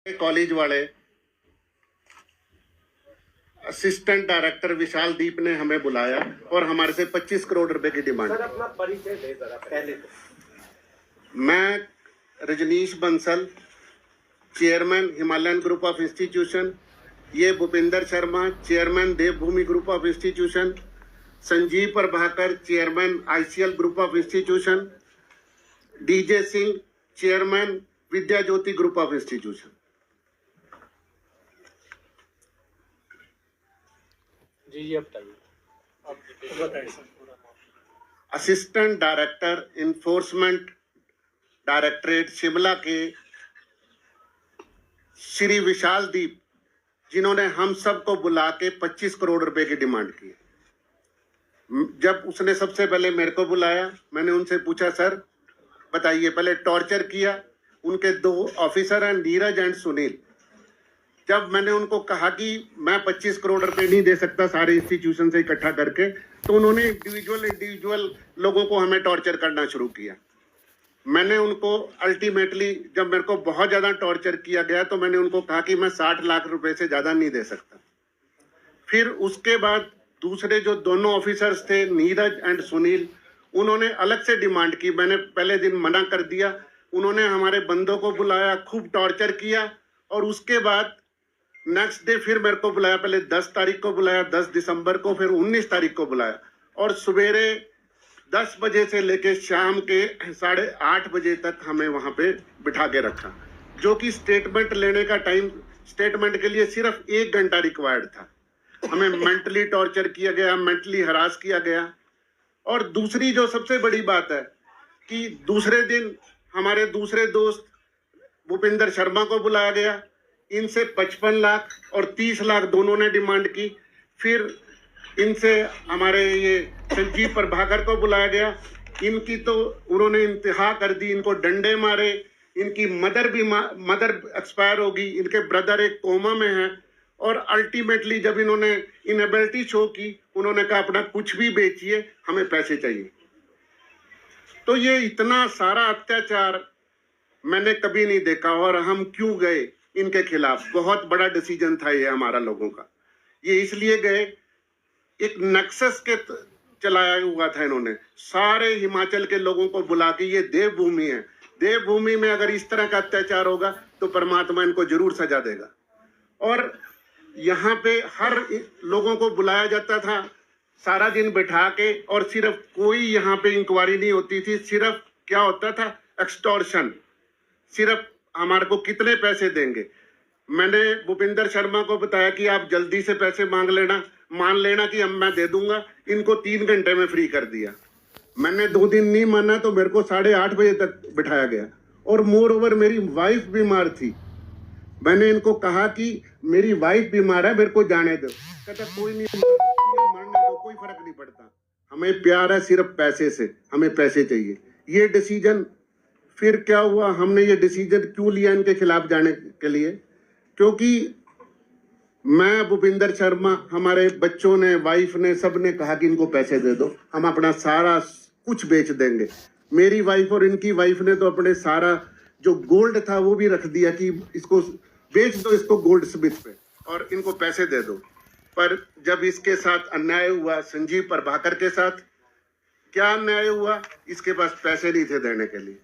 College वाले assistant director विशाल दीप ने हमें बुलाया और हमारे से 25 करोड़ रुपए की डिमांड। सर अपना परिचय दे जरा पहले तो। मैं Rajneesh Bansal, chairman Himalayan group of institution. ये Bhupinder Sharma, chairman Devbhoomi group of institution. Sanjeev Prabhakar, chairman ICL group of institution. DJ Singh, chairman Vidya Jyoti group of institution. जी बताइए sir. Assistant director enforcement directorate Shimla के श्री विशाल दीप, जिन्होंने हम सबको बुला के 25 करोड़ रुपए की डिमांड की। जब उसने सबसे पहले मेरे को बुलाया, मैंने उनसे पूछा, सर बताइए, पहले टॉर्चर किया। उनके 2 ऑफिसर हैं, नीरज एंड सुनील। जब मैंने उनको कहा कि मैं 25 करोड़ रुपए नहीं दे सकता सारे इंस्टीट्यूशन से इकट्ठा करके, तो उन्होंने इंडिविजुअल लोगों को हमें टॉर्चर करना शुरू किया। मैंने उनको अल्टीमेटली, जब मेरे को बहुत ज़्यादा टॉर्चर किया गया, तो मैंने उनको कहा कि मैं 60 लाख रुपए से ज़्यादा नहीं दे सकता। फिर उसके बाद दूसरे जो दोनों ऑफिसर्स थे, नीरज एंड सुनील, उन्होंने अलग से डिमांड की। मैंने पहले दिन मना कर दिया। उन्होंने हमारे बंदों को बुलाया, खूब टॉर्चर किया, और उसके बाद नेक्स्ट डे फिर मेरे को बुलाया। पहले 10 तारीख को बुलाया, 10 दिसंबर को, फिर 19 तारीख को बुलाया, और सवेरे 10 बजे से लेके शाम के 8:30 बजे तक हमें वहां पे बिठा के रखा, जो कि स्टेटमेंट लेने का टाइम, स्टेटमेंट के लिए सिर्फ 1 घंटा रिक्वायर्ड था। हमें मेंटली टॉर्चर किया गया, मेंटली हरास किया गया। और दूसरी जो सबसे बड़ी बात है कि दूसरे दिन हमारे दूसरे दोस्त भूपिंदर शर्मा को बुलाया गया। इनसे 55 लाख और 30 लाख दोनों ने डिमांड की। फिर इनसे हमारे ये संजीव प्रभाकर को बुलाया गया। इनकी तो उन्होंने इंतहा कर दी, इनको डंडे मारे। इनकी मदर एक्सपायर होगी, इनके ब्रदर एक कोमा में है। और अल्टीमेटली जब इन्होंने इनएबिलिटी शो की, उन्होंने कहा अपना कुछ भी बेचिए, हमें पैसे चाहिए। तो ये इतना सारा अत्याचार मैंने कभी नहीं देखा। और हम क्यों गए इनके खिलाफ? बहुत बड़ा डिसीजन था ये हमारा लोगों का। ये इसलिए गए, एक नक्सस के चलाया हुआ था इन्होंने, सारे हिमाचल के लोगों को बुला के। ये देवभूमि है, देवभूमि में अगर इस तरह का अत्याचार होगा तो परमात्मा इनको जरूर सजा देगा। और यहाँ पे हर लोगों को बुलाया जाता था सारा दिन बैठा के, और सिर्फ कोई यहाँ पे इंक्वायरी नहीं होती थी। सिर्फ क्या होता था, एक्सटॉर्शन। सिर्फ हमारे को कितने पैसे देंगे। मैंने भूपिंदर शर्मा को बताया कि आप जल्दी से पैसे मान लेना कि मैं दे दूंगा। इनको 3 घंटे में फ्री कर दिया। मैंने 2 दिन नहीं माना तो मेरे को 8:30 बजे तक बिठाया गया। और मोर ओवर मेरी वाइफ बीमार थी। मैंने इनको कहा कि मेरी वाइफ बीमार है, मेरे को जाने दो। कहता कोई नहीं, मरने दो, कोई फर्क नहीं पड़ता, हमें प्यार है सिर्फ पैसे से, हमें पैसे चाहिए। ये डिसीजन फिर क्या हुआ, हमने ये डिसीजन क्यों लिया इनके खिलाफ जाने के लिए? क्योंकि मैं, भूपिंदर शर्मा, हमारे बच्चों ने, वाइफ ने, सब ने कहा कि इनको पैसे दे दो, हम अपना सारा कुछ बेच देंगे। मेरी वाइफ और इनकी वाइफ ने तो अपने सारा जो गोल्ड था वो भी रख दिया कि इसको बेच दो, इसको गोल्ड स्मिथ पे, और इनको पैसे दे दो। पर जब इसके साथ अन्याय हुआ, संजीव प्रभाकर के साथ क्या अन्याय हुआ, इसके पास पैसे नहीं थे देने के लिए।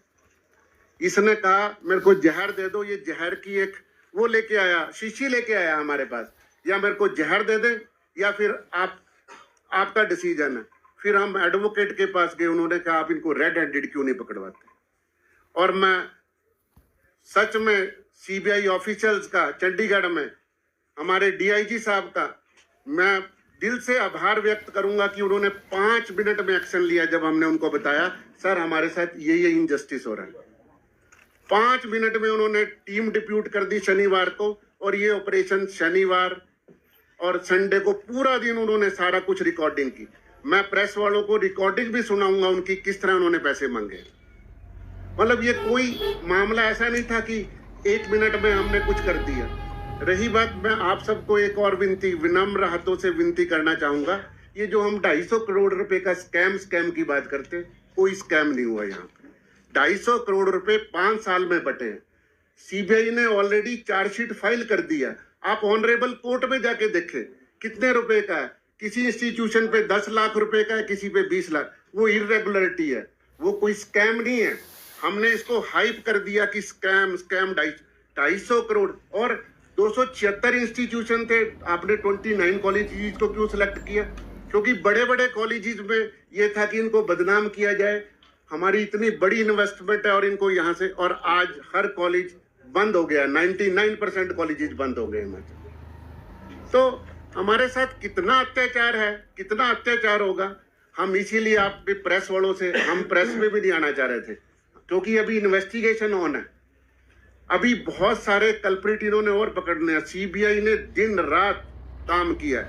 इसने कहा मेरे को जहर दे दो। ये जहर की एक वो लेके आया, शीशी लेके आया हमारे पास, या मेरे को जहर दे दे या फिर आपका डिसीजन है। फिर हम एडवोकेट के पास गए, उन्होंने कहा आप इनको रेड हैंडेड क्यों नहीं पकड़वाते। और मैं सच में सीबीआई ऑफिशियल्स का, चंडीगढ़ में हमारे डीआईजी साहब का, मैं दिल से आभार व्यक्त करूंगा कि उन्होंने 5 मिनट में एक्शन लिया। जब हमने उनको बताया सर हमारे साथ ये इनजस्टिस हो रहा है, 5 मिनट में उन्होंने टीम डिप्यूट कर दी शनिवार को। और ये ऑपरेशन शनिवार और संडे को पूरा दिन उन्होंने सारा कुछ रिकॉर्डिंग की। मैं प्रेस वालों को रिकॉर्डिंग भी सुनाऊंगा उनकी, किस तरह उन्होंने पैसे मांगे। मतलब ये कोई मामला ऐसा नहीं था कि 1 मिनट में हमने कुछ कर दिया। रही बात, मैं आप सबको एक और विनम्र हाथों से विनती करना चाहूंगा, ये जो हम 250 करोड़ रुपए का स्कैम की बात करते, कोई स्कैम नहीं हुआ यहाँ पे। 250 करोड़ रुपए 5 साल में बटे हैं। सीबीआई ने ऑलरेडी चार्जशीट फाइल कर दिया। आप ऑनरेबल कोर्ट में जाके देखें कितने रुपए का है। किसी इंस्टीट्यूशन पे 10 लाख रुपए का है, किसी पे 20 लाख। वो इरेगुलरिटी है, वो कोई स्कैम नहीं है। हमने इसको हाइप कर दिया कि स्कैम 250 करोड़। और 276 इंस्टीट्यूशन थे, आपने 29 कॉलेजेस को क्यों सिलेक्ट किया? क्योंकि बड़े बड़े कॉलेजेस में ये था कि इनको बदनाम किया जाए, हमारी इतनी बड़ी इन्वेस्टमेंट है और इनको यहाँ से। और आज हर कॉलेज बंद हो गया, 99% कॉलेजेस बंद हो गए हिमाचल। तो हमारे साथ कितना अत्याचार है, कितना अत्याचार होगा। हम इसीलिए आप भी प्रेस वालों से, हम प्रेस में भी नहीं आना चाह रहे थे, क्योंकि अभी इन्वेस्टिगेशन ऑन है। अभी बहुत सारे कल्प्रिट इन्होंने और पकड़ने हैं। सीबीआई ने दिन रात काम किया।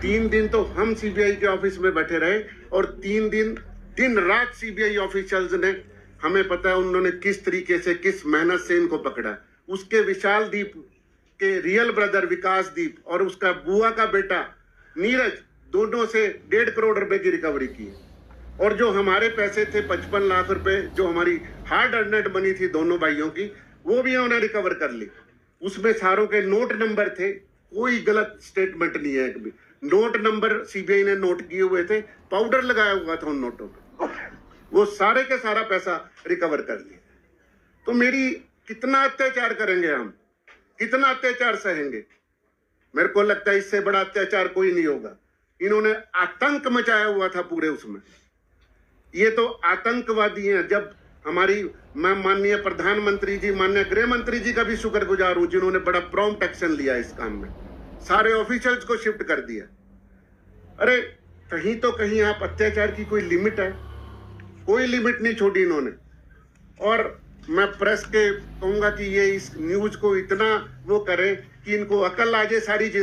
3 दिन तो हम सीबीआई के ऑफिस में बैठे रहे और 3 दिन रात सीबीआई ऑफिशियल्स ने, हमें पता है उन्होंने किस तरीके से, किस मेहनत से इनको पकड़ा। उसके विशाल दीप के रियल ब्रदर विकास दीप और उसका बुआ का बेटा नीरज, दोनों से 1.5 करोड़ रुपए की रिकवरी की। और जो हमारे पैसे थे 55 लाख रुपए, जो हमारी हार्ड अर्नेड मनी थी दोनों भाइयों की, वो भी उन्होंने रिकवर कर ली। उसमें सारों के नोट नंबर थे, कोई गलत स्टेटमेंट नहीं है। एक भी नोट नंबर सीबीआई ने नोट किए हुए थे, पाउडर लगाया हुआ था उन नोटों पे। वो सारे के सारा पैसा रिकवर कर लिया। तो मेरी कितना अत्याचार करेंगे हम, कितना अत्याचार सहेंगे? मेरे को लगता है इससे बड़ा अत्याचार कोई नहीं होगा। इन्होंने आतंक मचाया हुआ था पूरे उसमें। ये तो आतंकवादी हैं। जब हमारी, मैं माननीय प्रधानमंत्री जी, माननीय गृह मंत्री जी का भी शुक्रगुजार हूं, जिन्होंने बड़ा प्रॉम्प्ट एक्शन लिया इस काम में, सारे ऑफिशियल्स को शिफ्ट कर दिया। अरे कहीं तो कहीं आप, अत्याचार की कोई लिमिट है? कोई लिमिट नहीं छोड़ी इन्होंने। और मैं प्रेस के कहूंगा कि ये इस न्यूज को इतना वो करें कि इनको अकल आ जाए सारी चीज।